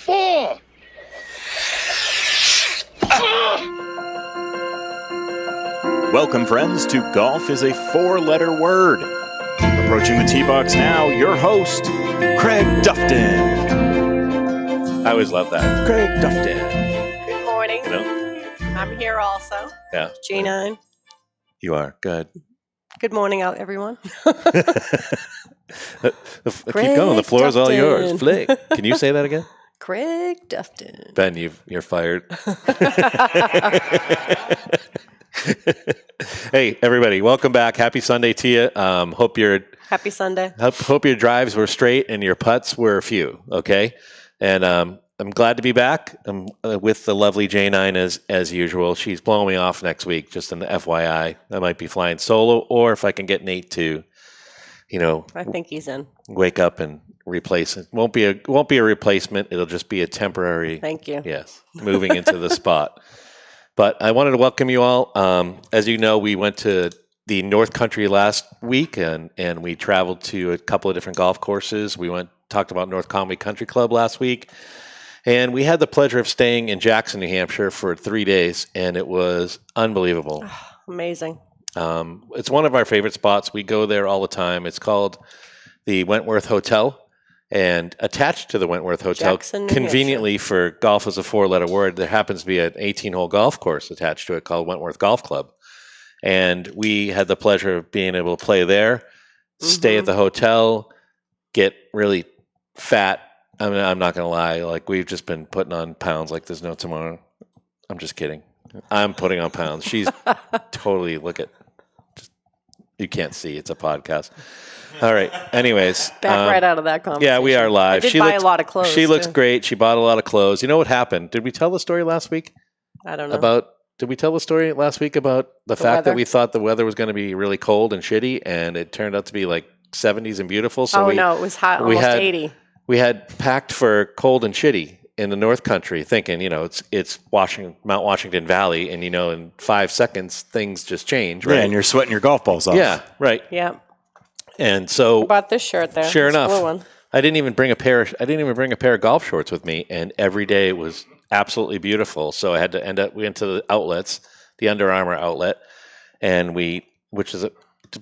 Fore! Welcome, friends, to Golf is a Four-Letter Word. Approaching the tee box now, your host, Craig Dufton. I always love that. Craig Dufton. Good morning. You know? I'm here also. Yeah. G9. You are. Good. Good morning out, everyone. Keep going. The floor is all yours. Flick. Can you say that again? Craig Dufton. Ben, you're fired. Hey, everybody. Welcome back. Happy Sunday to you. Happy Sunday. Hope your drives were straight and your putts were few, okay? And I'm glad to be back. I'm with the lovely J9 as usual. She's blowing me off next week, just an FYI. I might be flying solo, or if I can get Nate to, I think he's in. wake up and replace it. Won't be a replacement. It'll just be a temporary. Thank you. Yes, moving into the spot. But I wanted to welcome you all. As you know, we went to the North Country last week, and we traveled to a couple of different golf courses. We talked about North Conway Country Club last week, and we had the pleasure of staying in Jackson, New Hampshire for 3 days, and it was unbelievable. Oh, amazing. It's one of our favorite spots. We go there all the time. It's called the Wentworth Hotel. And attached to the Wentworth Hotel, Jackson, New conveniently for golf as a four-letter word, there happens to be an 18-hole golf course attached to it called Wentworth Golf Club. And we had the pleasure of being able to play there, stay at the hotel, get really fat. I mean, I'm not going to lie. Like, we've just been putting on pounds like there's no tomorrow. I'm just kidding. I'm putting on pounds. She's totally, you can't see. It's a podcast. All right. Anyways. Right out of that conversation. Yeah, we are live. I did buy a lot of clothes. She looks great. She bought a lot of clothes. You know what happened? Did we tell the story last week? I don't know. Did we tell the story last week about the fact weather? that we thought the weather was going to be really cold and shitty, and it turned out to be like 70s and beautiful? So no, it was hot, almost 80. We had packed for cold and shitty in the North Country, thinking, it's Mount Washington Valley, and in 5 seconds things just change, right? Yeah, and you're sweating your golf balls off. Yeah, right. Yeah. And so I bought this shirt there. Sure this enough, blue one. I didn't even bring a pair of golf shorts with me, and every day was absolutely beautiful. So I had to we went to the outlets, the Under Armour outlet, and which is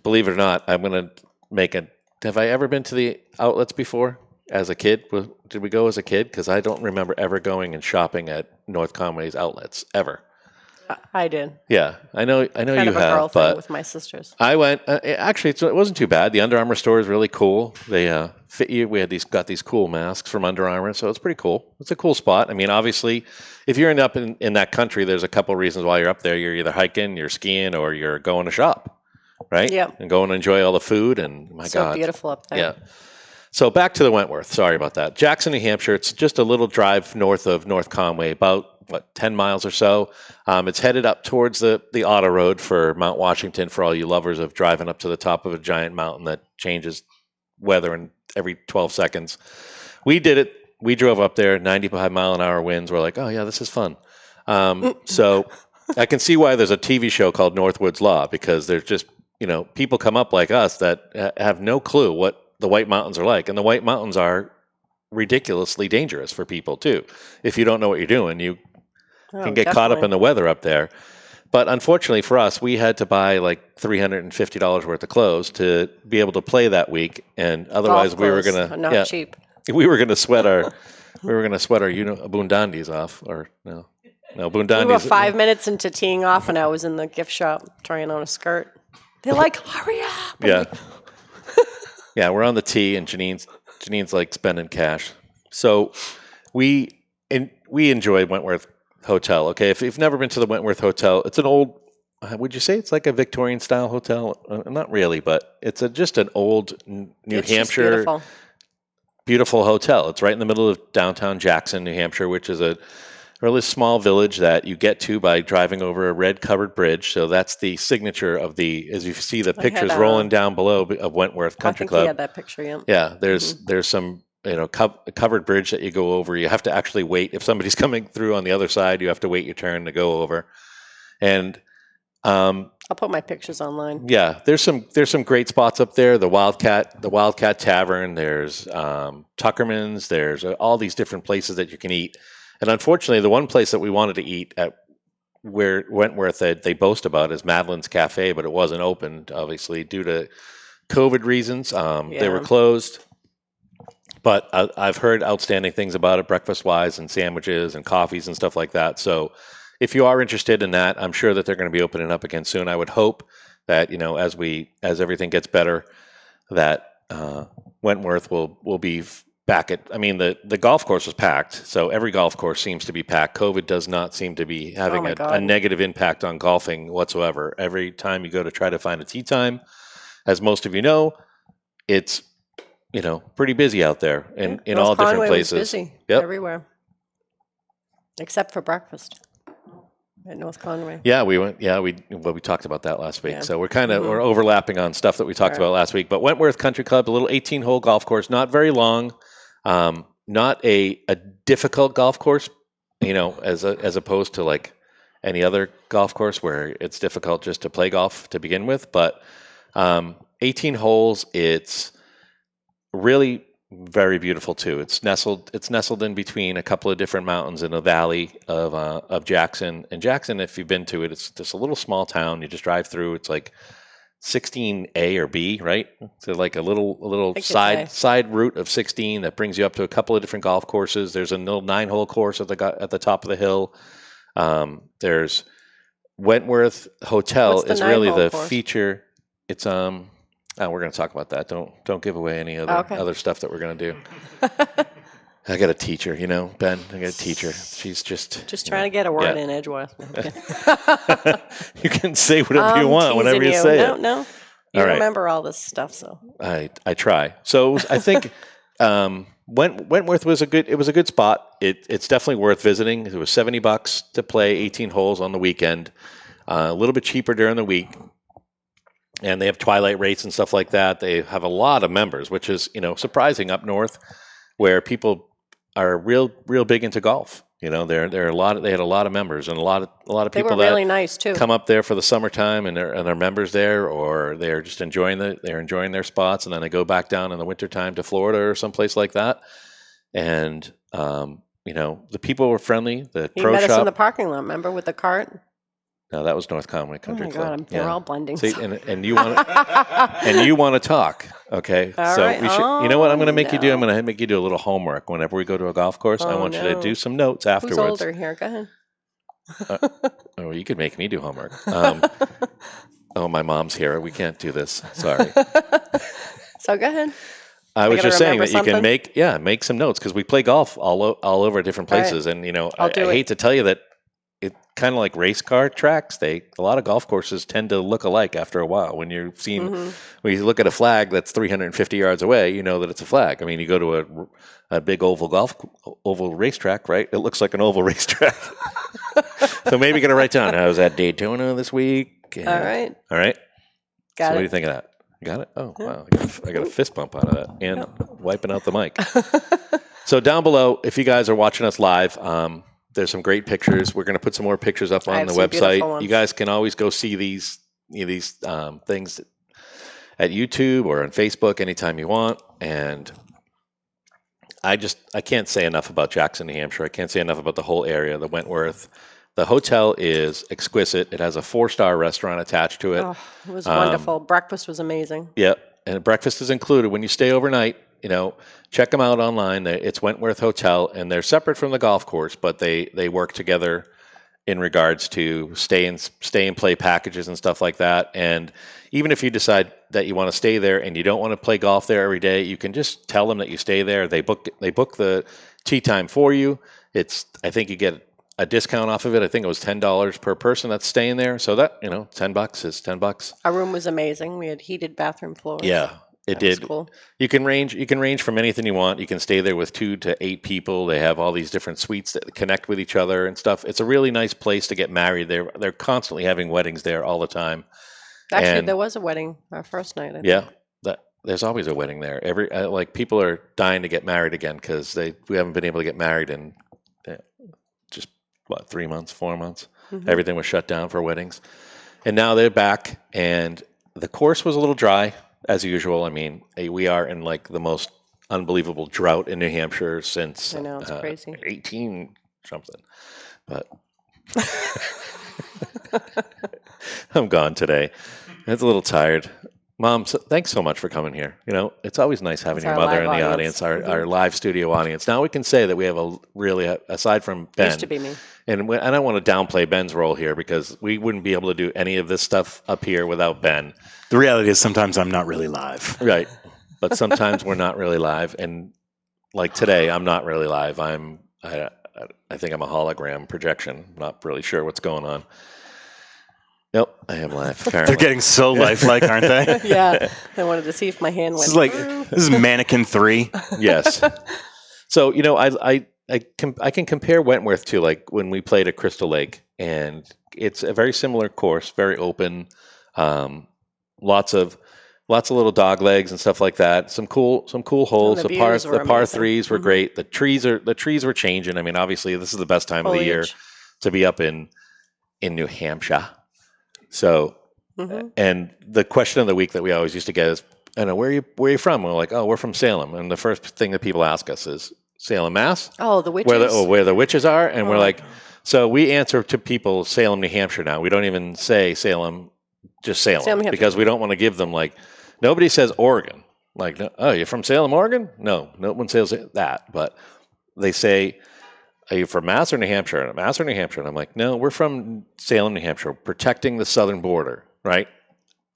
believe it or not, I'm going to have I ever been to the outlets before as a kid? Did we go as a kid? Because I don't remember ever going and shopping at North Conway's outlets ever. I did. Yeah, I know Kind you of a girl have, thing but with my sisters. I went. Actually, it wasn't too bad. The Under Armour store is really cool. They fit you. We had got these cool masks from Under Armour, so it's pretty cool. It's a cool spot. I mean, obviously, if you're up in that country, there's a couple reasons why you're up there. You're either hiking, you're skiing, or you're going to shop, right? Yep. And going to enjoy all the food. And my God, so beautiful up there. Yeah. So back to the Wentworth. Sorry about that. Jackson, New Hampshire. It's just a little drive north of North Conway, about 10 miles or so. It's headed up towards the auto road for Mount Washington for all you lovers of driving up to the top of a giant mountain that changes weather in every 12 seconds. We did it. We drove up there, 95-mile-an-hour winds. We're like, oh, yeah, this is fun. So I can see why there's a TV show called Northwood's Law, because there's just, people come up like us that have no clue what the White Mountains are like. And the White Mountains are ridiculously dangerous for people, too. If you don't know what you're doing, you can get caught up in the weather up there. But unfortunately for us, we had to buy like $350 worth of clothes to be able to play that week, and otherwise we were gonna cheap. We were gonna sweat our Boondandis off, or no Boondandis. We were 5 minutes into teeing off, and I was in the gift shop trying on a skirt. They're like, "Hurry up!" Yeah, yeah. We're on the tee, and Janine's like spending cash. So we enjoyed Wentworth Hotel. Okay, if you've never been to the Wentworth Hotel, it's an old. Would you say it's like a Victorian style hotel? Not really, but it's just an old New Hampshire beautiful hotel. It's right in the middle of downtown Jackson, New Hampshire, which is a really small village that you get to by driving over a red covered bridge. So that's the signature of as you see the pictures rolling down below of Wentworth Country Club. I think he had that picture. Yeah. Yeah. There's some covered bridge that you go over. You have to actually wait. If somebody's coming through on the other side, you have to wait your turn to go over. And I'll put my pictures online. Yeah, there's some great spots up there. The Wildcat Tavern. There's Tuckerman's. There's all these different places that you can eat. And unfortunately, the one place that we wanted to eat at where Wentworth they boast about is Madeline's Cafe, but it wasn't open, obviously due to COVID reasons. They were closed. But I've heard outstanding things about it, breakfast wise, and sandwiches and coffees and stuff like that. So if you are interested in that, I'm sure that they're going to be opening up again soon. I would hope that as everything gets better, that Wentworth will be back at. I mean, the golf course was packed, so every golf course seems to be packed. COVID does not seem to be having a negative impact on golfing whatsoever. Every time you go to try to find a tee time, as most of you know, it's pretty busy out there in all different places. Was busy everywhere, except for breakfast. At North Conway. Yeah, we went. Yeah, we talked about that last week. Yeah. So we're overlapping on stuff that we talked about last week. But Wentworth Country Club, a little 18-hole golf course, not very long, not a difficult golf course, as opposed to like any other golf course where it's difficult just to play golf to begin with. But 18 holes, it's really very beautiful too. It's nestled in between a couple of different mountains in the valley of Jackson. And Jackson, if you've been to it, it's just a little small town. You just drive through. It's like 16A or B, right? So like a little side route of 16 that brings you up to a couple of different golf courses. There's a little 9-hole course at the top of the hill. There's Wentworth Hotel is really the course? Feature. It's we're going to talk about that. Don't give away any other stuff that we're going to do. I got a teacher, Ben. I got a teacher. She's just trying to get a word in edgewise. You can say whatever you want whenever you say it. No. You remember all this stuff, so I try. So I think Wentworth was a good spot. It's definitely worth visiting. It was $70 to play 18 holes on the weekend. A little bit cheaper during the week. And they have twilight rates and stuff like that. They have a lot of members, which is surprising up north, where people are real big into golf. They had a lot of members and a lot of people that really nice too. Come up there for the summertime and they're members there, or they're just enjoying their spots, and then they go back down in the wintertime to Florida or someplace like that. And the people were friendly. The pro met shop us in the parking lot. Remember with the cart? No, that was North Conway Country Club. Oh my God, they're all blending. See, and you want to talk, okay? All so right. we should. You know what I'm going to make you do? I'm going to make you do a little homework whenever we go to a golf course. I want you to do some notes afterwards. Who's older here? Go ahead. You could make me do homework. My mom's here. We can't do this. Sorry. So go ahead. I was just saying that you can make some notes, because we play golf all over different places, and I hate to tell you that. It kind of like race car tracks. A lot of golf courses tend to look alike after a while. When you're when you look at a flag that's 350 yards away, you know that it's a flag. I mean, you go to a big oval racetrack, right? It looks like an oval racetrack. So maybe you're gonna write down. I was at Daytona this week. All right. Got it. What do you think of that? You got it? Oh, wow. I got a fist bump out of that, and wiping out the mic. So down below, if you guys are watching us live, there's some great pictures. We're going to put some more pictures up on the website. You guys can always go see these things at YouTube or on Facebook anytime you want. And I can't say enough about Jackson, New Hampshire. I can't say enough about the whole area, the Wentworth. The hotel is exquisite. It has a 4-star restaurant attached to it. Oh, it was wonderful. Breakfast was amazing. Yep. And breakfast is included. When you stay overnight, check them out online. It's Wentworth Hotel, and they're separate from the golf course, but they work together in regards to stay and play packages and stuff like that. And even if you decide that you want to stay there and you don't want to play golf there every day, you can just tell them that you stay there. They book the tee time for you. I think you get a discount off of it. I think it was $10 per person that's staying there. So that $10 is $10. Our room was amazing. We had heated bathroom floors. Yeah. It did. Cool. You can range from anything you want. You can stay there with 2 to 8 people. They have all these different suites that connect with each other and stuff. It's a really nice place to get married. They're constantly having weddings there all the time. Actually, there was a wedding our first night. There's always a wedding there. People are dying to get married again, because we haven't been able to get married in just 3 months, 4 months. Mm-hmm. Everything was shut down for weddings. And now they're back, and the course was a little dry, as usual. I mean, we are in like the most unbelievable drought in New Hampshire since I know, it's crazy. 18 something. But I'm gone today. It's a little tired. Mom, thanks so much for coming here. You know, it's always nice having It's your our mother in live the audience. audience, our live studio audience. Now we can say that we have a really, aside from Ben, Used to be me. and I don't want to downplay Ben's role here because we wouldn't be able to do any of this stuff up here without Ben. The reality is sometimes I'm not really live. Right. But sometimes we're not really live. And like today, I'm not really live. I think I'm a hologram projection. Not really sure what's going on. Nope, I am live. Apparently. They're getting so lifelike, aren't they? Yeah, I wanted to see if my hand went This is like through. this is Mannequin 3. Yes. So, you know, I can compare Wentworth to like when we played at Crystal Lake, and it's a very similar course, very open, lots of little dog legs and stuff like that. Some cool holes. the The par views were threes amazing. were great. The trees were changing. I mean, obviously, this is the best time of the year Foliage. to be up in New Hampshire. So, Mhm. and the question of the week that we always used to get is, I know, where are you from? And we're like, oh, we're from Salem. And the first thing that people ask us is Salem, Mass? Oh, the witches. Where the witches are? And we're Oh. like, so we answer to people Salem, New Hampshire now. We don't even say Salem, just Salem, Salem, New Hampshire. because we don't want to give them like, nobody says Oregon. Like, oh, you're from Salem, Oregon? No one says that. But they say, are you from Mass or New Hampshire? Mass or New Hampshire? And I'm like, no, we're from Salem, New Hampshire, protecting the southern border, right?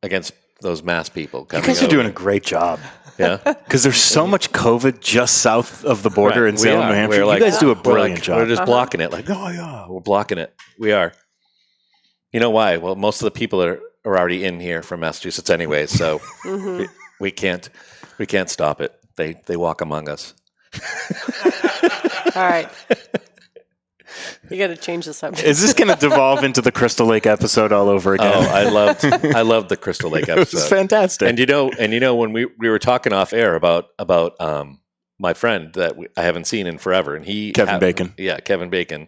Against those Mass people You coming guys are over. doing a great job. Yeah. Because there's so much COVID just south of the border Right, in we Salem, are. New Hampshire. We're like- you guys do a We're brilliant like, job. we're just blocking it. Like, oh yeah, we're blocking it. We are. You know why? Well, most of the people are already in here from Massachusetts anyway, so Mhm. we can't stop it. They walk among us. All right. You got to change the subject. Is this going to devolve into the Crystal Lake episode all over again? Oh, I loved the Crystal Lake It was episode. fantastic. And you know when we were talking off air about my friend that I haven't seen in forever, and Kevin Bacon. Yeah, Kevin Bacon.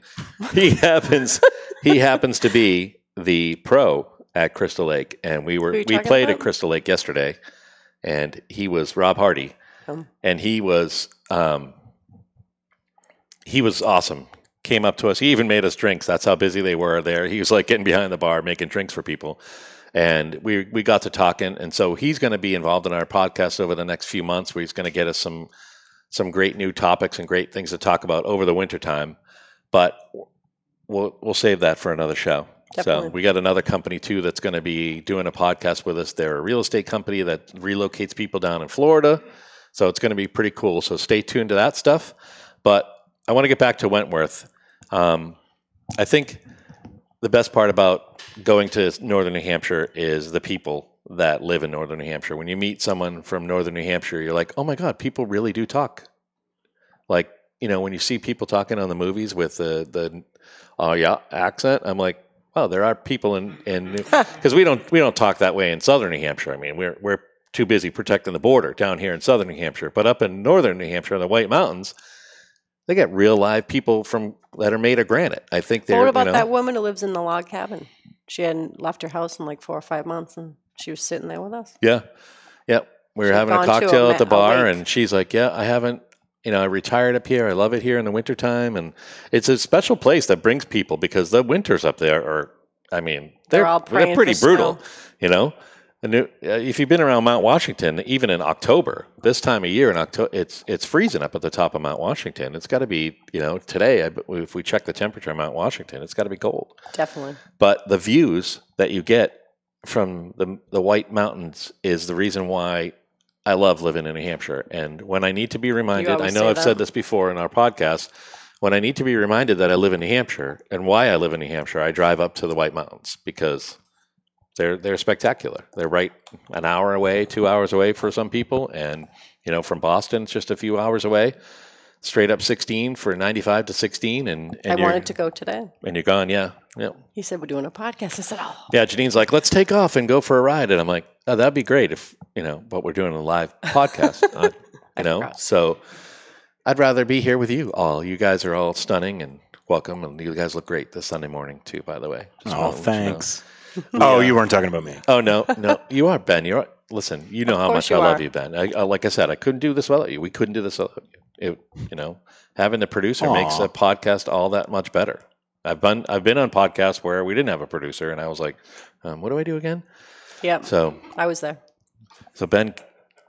He happens to be the pro at Crystal Lake, and Who are you we talking played at about? Crystal Lake yesterday, and he was Rob Hardy, and he was awesome. Came up to us. He even made us drinks. That's how busy they were there. He was like getting behind the bar, making drinks for people. And we got to talking. And so he's going to be involved in our podcast over the next few months, where he's going to get us some great new topics and great things to talk about over the wintertime. But we'll save that for another show. Definitely. So we got another company too that's going to be doing a podcast with us. They're a real estate company that relocates people down in Florida. So it's going to be pretty cool. So stay tuned to that stuff. But I want to get back to Wentworth. I think the best part about going to northern New Hampshire is the people that live in northern New Hampshire. When you meet someone from northern New Hampshire, you're like, oh my God, people really do talk. Like, you know, when you see people talking on the movies with the accent, I'm like, oh, there are people in because we don't talk that way in southern New Hampshire. I mean, we're too busy protecting the border down here in southern New Hampshire, but up in northern New Hampshire in the White Mountains, they got real live people that are made of granite. I think they're. What about you know, that woman who lives in the log cabin? She hadn't left her house in like 4 or 5 months, and she was sitting there with us. Yeah, yeah. We were She'd having a gone to cocktail at the a bar, lake. and she's like, "Yeah, I haven't. You know, I retired up here. I love it here in the wintertime, and it's a special place that brings people because the winters up there are. I mean, They're all praying pretty for brutal. snow. You know, and if you've been around Mount Washington, even in October, this time of year in October, it's freezing up at the top of Mount Washington. It's got to be, you know, today. If we check the temperature of Mount Washington, it's got to be cold. Definitely. But the views that you get from the White Mountains is the reason why I love living in New Hampshire. And when I need to be reminded, I always know say I've that. said this before in our podcast, when I need to be reminded that I live in New Hampshire and why I live in New Hampshire, I drive up to the White Mountains because they're spectacular. They're right an hour away, 2 hours away for some people. And, you know, from Boston, it's just a few hours away. Straight up 16 for 95 to 16. And I wanted to go today. And you're gone, yeah. Yeah. He said, we're doing a podcast. I said, oh. Yeah, Janine's like, let's take off and go for a ride. And I'm like, oh, that'd be great if, you know, but we're doing a live podcast, you know? forgot. So I'd rather be here with you all. You guys are all stunning and welcome. And you guys look great this Sunday morning, too, by the way. Just Oh, wanted to let you know. thanks. Oh, you weren't talking about me. Oh, no. You are, Ben. Listen, you know Of how course much I you love are. you, Ben. Like I said, I couldn't do this without you. We couldn't do this without you. Having the producer makes a podcast all that much better. I've been on podcasts where we didn't have a producer, and I was like, what do I do again? Yep. So I was there.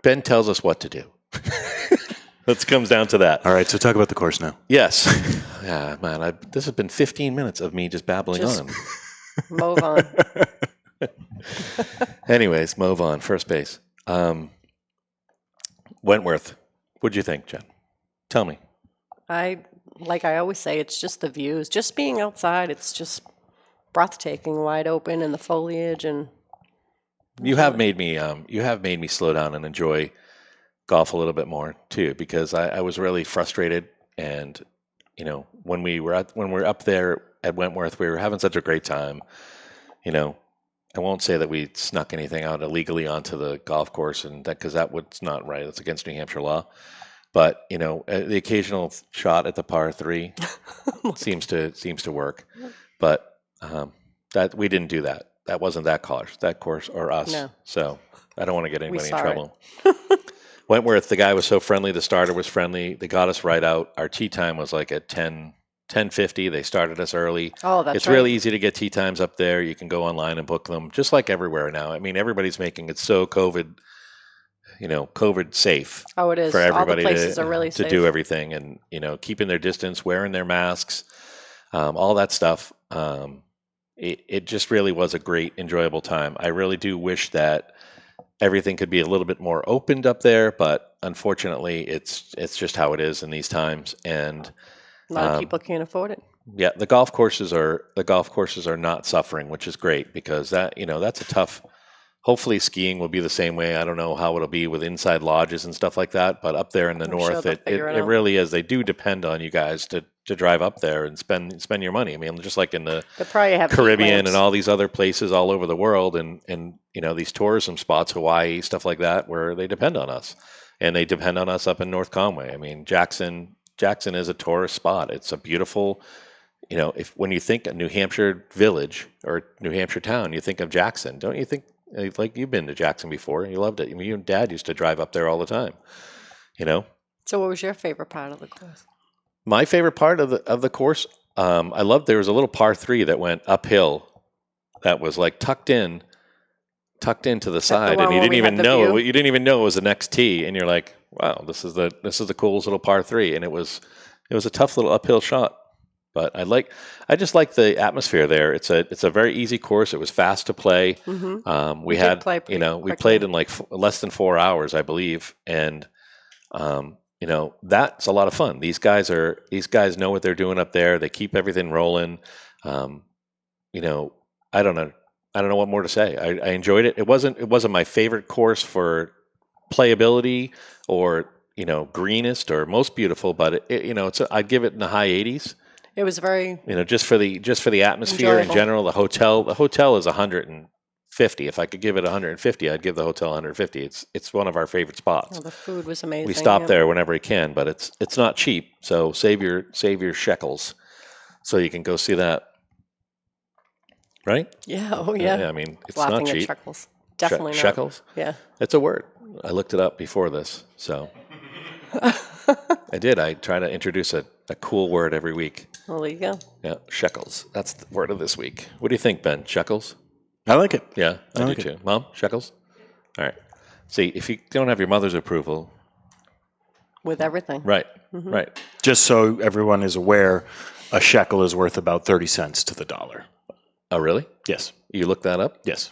Ben tells us what to do. It comes down to that. All right, so talk about the course now. Yes. Yeah, man. This has been 15 minutes of me just babbling on. Move on. Anyways, move on. First base. Wentworth. What'd you think, Jen? Tell me. I always say, it's just the views. Just being outside, it's just breathtaking, wide open, and the foliage. And You have made me slow down and enjoy golf a little bit more too, because I was really frustrated, and when we were up there at Wentworth, we were having such a great time. I won't say that we snuck anything out illegally onto the golf course, and because that was not right. That's against New Hampshire law. But the occasional shot at the par 3 seems to work. But that we didn't do that. That wasn't that course or us. No. So I don't want to get anybody in saw trouble. Wentworth, the guy was so friendly. The starter was friendly. They got us right out. Our tee time was like at 10:50. They started us early. Oh, that's It's right. really easy to get tee times up there. You can go online and book them, just like everywhere now. I mean, everybody's making it so COVID safe Oh, it is. for everybody All the places are really to safe. do everything, and keeping their distance, wearing their masks, all that stuff. It just really was a great, enjoyable time. I really do wish that everything could be a little bit more opened up there, but unfortunately, it's just how it is in these times. And A lot of people can't afford it. yeah, the golf courses are not suffering, which is great, because that's a tough. Hopefully, skiing will be the same way. I don't know how it'll be with inside lodges and stuff like that, but up there in the I'm sure north, they'll it figure it out. really is. They do depend on you guys to drive up there and spend your money. I mean, just like in the They probably have heat Caribbean lamps. and all these other places all over the world, and these tourism spots, Hawaii, stuff like that, where they depend on us, and they depend on us up in North Conway. I mean, Jackson is a tourist spot. It's a beautiful, when you think of New Hampshire village or New Hampshire town, you think of Jackson, don't you think? Like, you've been to Jackson before, you loved it. I mean, you and Dad used to drive up there all the time. So what was your favorite part of the course? My favorite part of the course, I loved, there was a little par 3 that went uphill that was like tucked in to the side, one and you where didn't we even had the know view? you didn't even know it was the next tee, and you're like, wow, this is the coolest little par 3, and it was a tough little uphill shot. But I just like the atmosphere there. It's a very easy course. It was fast to play. Mm-hmm. We did had, play pretty we quickly. played in like less than 4 hours, I believe, and that's a lot of fun. These guys know what they're doing up there. They keep everything rolling. I don't know what more to say. I enjoyed it. It wasn't my favorite course for playability or greenest or most beautiful, but I'd give it in the high 80s. It was very Just for the atmosphere in enjoyable. general. The hotel is 150. If I could give it 150, I'd give the hotel 150. It's one of our favorite spots. Well, the food was amazing. We stop yeah. there whenever we can, but it's not cheap. So save your shekels, so you can go see that. Right? Yeah. Oh yeah. I mean, it's Laughing not at cheap. shekels. Definitely not. Shekels. Yeah. It's a word. I looked it up before this, so I did. I try to introduce a cool word every week. Well, there you go. Yeah, shekels. That's the word of this week. What do you think, Ben? Shekels? I like it. Yeah, I like do too. Mom, shekels? All right. See, if you don't have your mother's approval, With everything. right, Mm-hmm. right. Just so everyone is aware, a shekel is worth about 30 cents to the dollar. Oh, really? Yes. You looked that up? Yes.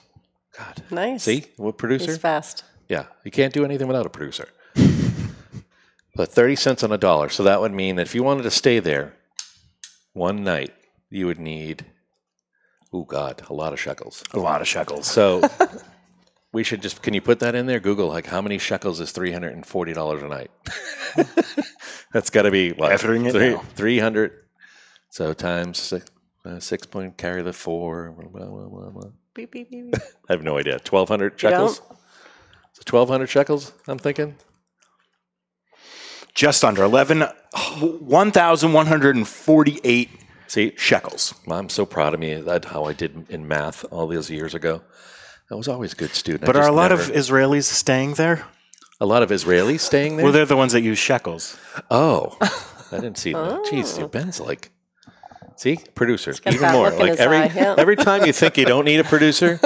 God. Nice. See, what producer? He's fast. Yeah, you can't do anything without a producer. But 30 cents on a dollar. So that would mean that if you wanted to stay there one night, you would need, oh God, a lot of shekels. A lot of shekels. So we should can you put that in there? Google, like, how many shekels is $340 a night? That's got to be, what? Efforting it now. 300. So times 6 point, carry the 4. Blah, blah, blah, blah. Beep, beep, beep, beep. I have no idea. 1,200 shekels? So 1,200 shekels, I'm thinking? Just under 1,148 See, shekels. I'm so proud of me. That's how I did in math all those years ago. I was always a good student. But are a lot of Israelis staying there? A lot of Israelis staying there? Well, they're the ones that use shekels. Oh, I didn't see that. Jeez, Ben's like, see, producers, Got even that more. look in Like his eye, yeah. every time you think you don't need a producer,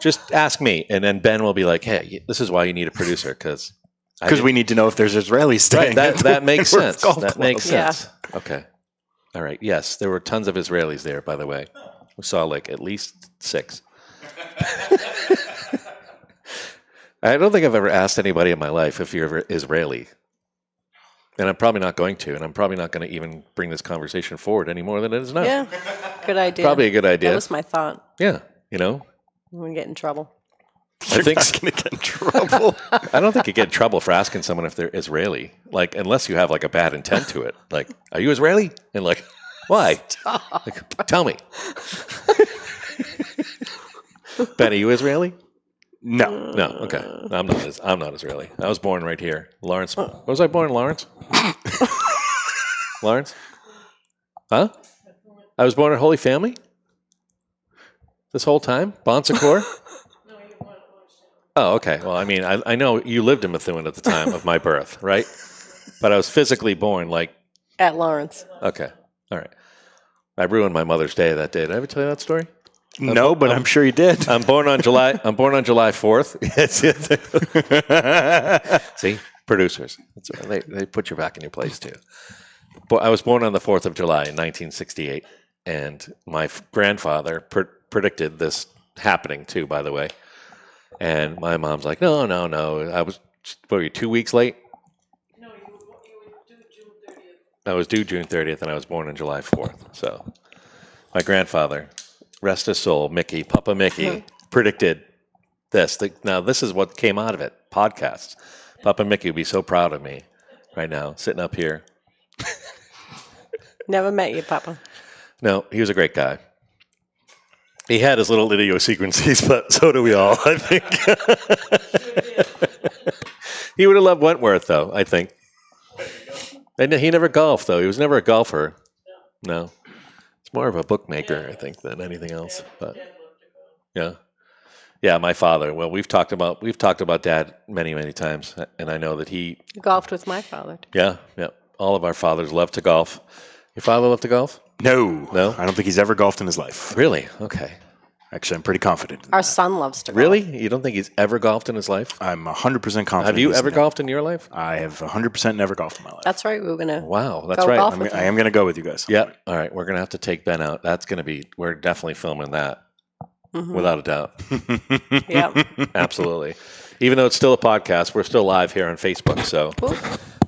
just ask me, and then Ben will be like, "Hey, this is why you need a producer because we need to know if there's Israelis staying." Right, that makes Wentworth sense. Golf That Club. makes sense. Okay, all right. Yes, there were tons of Israelis there. By the way, we saw like at least 6. I don't think I've ever asked anybody in my life if you're Israeli. And I'm probably not going to, and I'm probably not going to even bring this conversation forward any more than it is now. Yeah, good idea. Probably a good idea. That was my thought. Yeah, you know. I'm going to get in trouble. You're not going to get in trouble. I don't think you get in trouble for asking someone if they're Israeli, like unless you have like a bad intent to it. Like, are you Israeli? And like, why? Like, tell me. Ben, are you Israeli? No. No. Okay. I'm not Israeli. I was born right here, Lawrence. Was I born in Lawrence? Lawrence? Huh? I was born in Holy Family. This whole time, Bon Secours. Oh, okay. Well, I mean, I know you lived in Methuen at the time of my birth, right? But I was physically born like At Lawrence. Okay. All right. I ruined my Mother's Day that day. Did I ever tell you that story? No, but I'm sure you did. I'm born on July 4th. See, producers. They put you back in your place too. But I was born on the 4th of July in 1968, and my grandfather predicted this happening too. By the way, and my mom's like, no. I was 2 weeks late. No, you were due June 30th. I was due June 30th, and I was born on July 4th. So, my grandfather, rest his soul, Papa Mickey, predicted this. Now, this is what came out of it, podcasts. Papa Mickey would be so proud of me right now, sitting up here. Never met you, Papa. No, he was a great guy. He had his little idiosyncrasies, but so do we all, I think. He would have loved Wentworth, though, I think. And he never golfed, though. He was never a golfer. No. It's more of a bookmaker, I think, than anything else. But yeah, my father. Well, we've talked about Dad many times, and I know that he You golfed with my father. Yeah. All of our fathers love to golf. Your father loved to golf? No. No? I don't think he's ever golfed in his life. Really? Okay. Actually, I'm pretty confident in Our that. son loves to golf. Really? You don't think he's ever golfed in his life? I'm 100% confident. Have you he's ever never- golfed in your life? I have 100% never golfed in my life. That's right. We were going to Wow, that's go right. golf with I him. am going to go with you guys. Yeah. All right. We're going to have to take Ben out. We're definitely filming that Mhm. without a doubt. Yep. Absolutely. Even though it's still a podcast, we're still live here on Facebook. So Cool.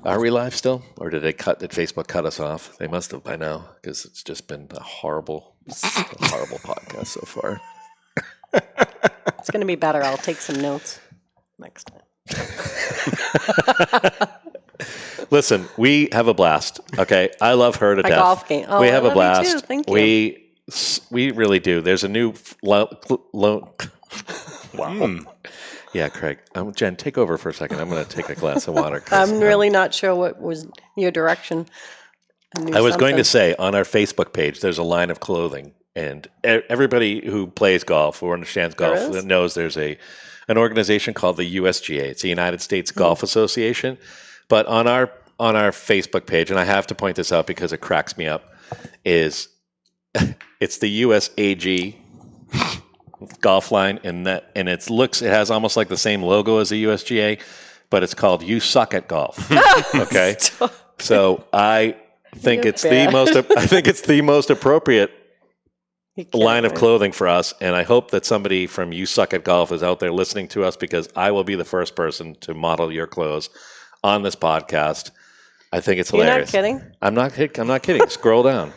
are we live still? Or did Facebook cut us off? They must have by now because it's just been a horrible podcast so far. It's going to be better. I'll take some notes next time. Listen, we have a blast. Okay, I love her to My death. golf game. Oh, we I have a love you blast. too. Thank you. We really do. There's a new Wow. Yeah, Craig. Jen, take over for a second. I'm going to take a glass of water. 'cause, I'm really not sure what was your direction. I was going to say on our Facebook page, there's a line of clothing, and everybody who plays golf, who understands golf, There is? knows there's an organization called the USGA. It's the United States Golf Association. But on our Facebook page, and I have to point this out because it cracks me up, is it's the USAG golf line, and it has almost like the same logo as the USGA, but it's called "You Suck at Golf." Okay, so I think You're it's bad. the most appropriate You can't line of wait. clothing for us, and I hope that somebody from You Suck at Golf is out there listening to us because I will be the first person to model your clothes on this podcast. I think it's You're hilarious. not kidding? I'm not kidding. Scroll down.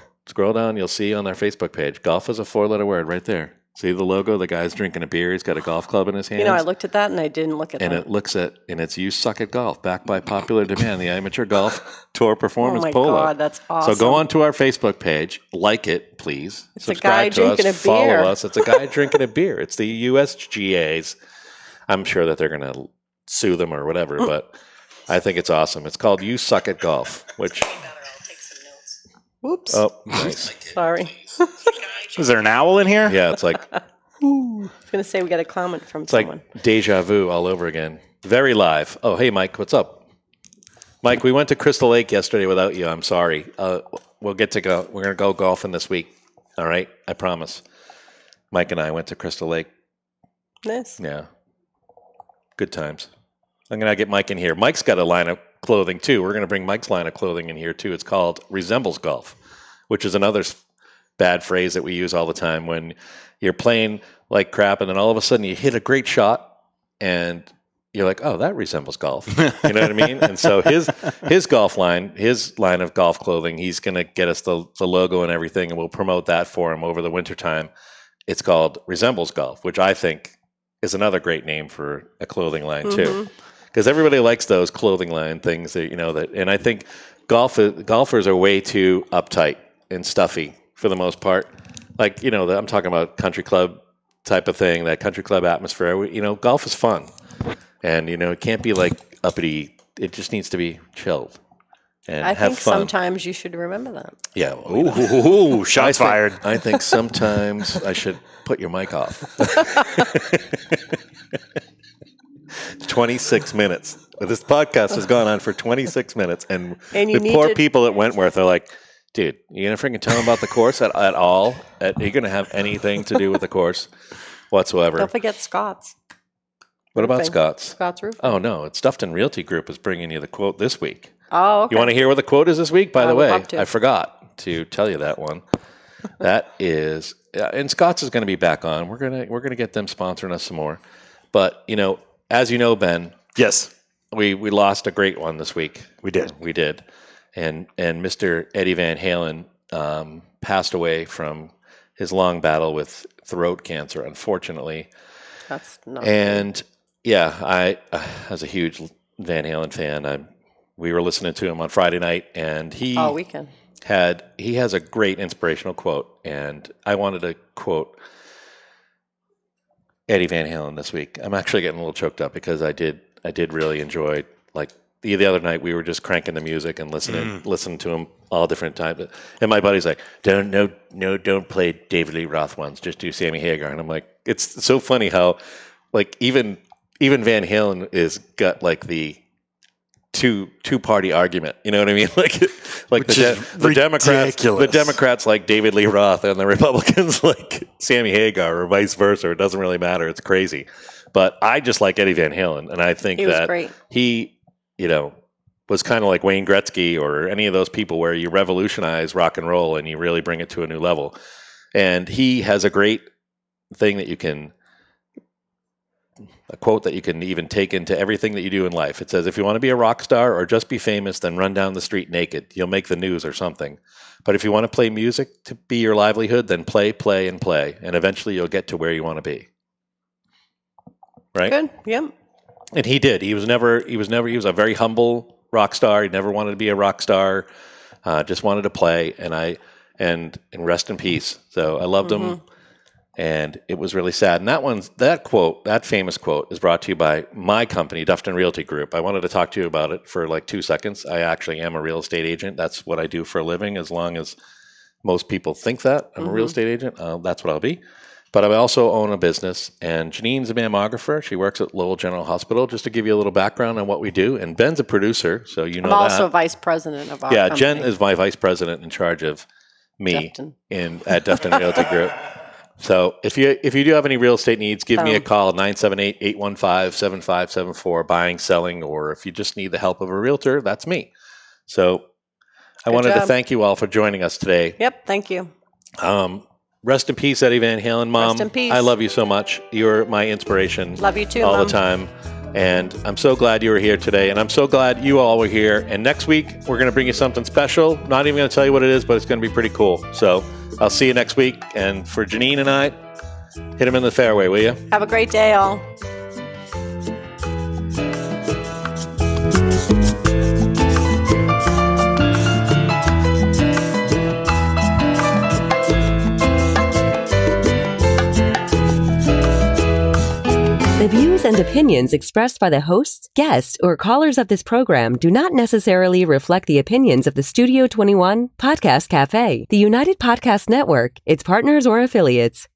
You'll see on our Facebook page. Golf is a 4-letter word right there. See the logo? The guy's drinking a beer. He's got a golf club in his hands. You know, I looked at that and I didn't look at and that. it's You Suck at Golf, backed by popular demand, the Amateur Golf Tour Performance Oh my Polo. God, that's awesome. So go onto our Facebook page, like it, please. It's a guy Subscribe to us, drinking a follow beer. us. It's a guy drinking a beer. It's the USGA's. I'm sure that they're going to sue them or whatever, but I think it's awesome. It's called You Suck at Golf, which Whoops. Oh, nice. Sorry. Is there an owl in here? Yeah, it's like I was going to say we got a comment from it's someone. like deja vu all over again. Very live. Oh, hey, Mike, what's up? Mike, we went to Crystal Lake yesterday without you. I'm sorry. We'll get to go. We're going to go golfing this week. All right? I promise. Mike and I went to Crystal Lake. Nice. Yeah. Good times. I'm going to get Mike in here. Mike's got a line of clothing, too. We're going to bring Mike's line of clothing in here, too. It's called Resembles Golf, which is another bad phrase that we use all the time when you're playing like crap and then all of a sudden you hit a great shot and you're like, oh, that resembles golf. You know what I mean? And so his golf line, his line of golf clothing, he's going to get us the logo and everything, and we'll promote that for him over the wintertime. It's called Resembles Golf, which I think is another great name for a clothing line, too. Because everybody likes those clothing line things that, and I think golfers are way too uptight and stuffy for the most part. Like, I'm talking about country club type of thing, that country club atmosphere. Golf is fun. And, it can't be like uppity. It just needs to be chilled and I have think fun. sometimes you should remember that. Yeah. Ooh, shots fired. I think sometimes I should put your mic off. 26 minutes. This podcast has gone on for 26 minutes. And you the need poor to- people at Wentworth are like, dude, you going to freaking tell them about the course at all? Are you going to have anything to do with the course whatsoever? Don't forget Scott's. What about roofing. Scott's? Scott's Roof. Oh, no. It's Dufton Realty Group is bringing you the quote this week. Oh, okay. You want to hear what the quote is this week? By I the would way, love to. I forgot to tell you that one. That is, and Scott's is going to be back on. We're gonna get them sponsoring us some more. But as you know, Ben, Yes, we lost a great one this week. we did. We did, and Mr. Eddie Van Halen passed away from his long battle with throat cancer, unfortunately. That's not And yeah, I as a huge Van Halen fan, we were listening to him on Friday night, and he all weekend. has a great inspirational quote, and I wanted to quote Eddie Van Halen this week. I'm actually getting a little choked up because I did really enjoy, like, the other night we were just cranking the music and listening to him all different times. And my buddy's like, don't play David Lee Roth ones, just do Sammy Hagar. And I'm like, it's so funny how, like, even Van Halen is got like the two-party argument. You know what I mean? Like Which is the ridiculous. Democrats like David Lee Roth and the Republicans like Sammy Hagar, or vice versa. It doesn't really matter. It's crazy. But I just like Eddie Van Halen, and I think He was that great. he, was kind of like Wayne Gretzky or any of those people where you revolutionize rock and roll and you really bring it to a new level. And he has a great thing that a quote that you can even take into everything that you do in life. It says, if you want to be a rock star or just be famous, then run down the street naked. You'll make the news or something. But if you want to play music to be your livelihood, then play, play, and play. And eventually you'll get to where you want to be. Right? Good. Yep. And he did. He was a very humble rock star. He never wanted to be a rock star. Just wanted to play. And rest in peace. So I loved him. And it was really sad. And that famous quote is brought to you by my company, Dufton Realty Group. I wanted to talk to you about it for like 2 seconds. I actually am a real estate agent. That's what I do for a living. As long as most people think that I'm a real estate agent, that's what I'll be. But I also own a business, and Janine's a mammographer. She works at Lowell General Hospital, just to give you a little background on what we do. And Ben's a producer, so you know I'm also vice president of our company. Jen is my vice president in charge of me Dufton. at Dufton Realty Group. So if you do have any real estate needs, give me a call, 978-815-7574, buying, selling, or if you just need the help of a realtor, that's me. So I wanted to thank you all for joining us today. Yep. Thank you. Rest in peace, Eddie Van Halen, Mom. Rest in peace. I love you so much. You're my inspiration. Love you too, all Mom. the time. And I'm so glad you were here today. And I'm so glad you all were here. And next week, we're going to bring you something special. Not even going to tell you what it is, but it's going to be pretty cool. So I'll see you next week. And for Janine and I, hit him in the fairway, will you? Have a great day, all. The views and opinions expressed by the hosts, guests, or callers of this program do not necessarily reflect the opinions of the Studio 21 Podcast Cafe, the United Podcast Network, its partners, or affiliates.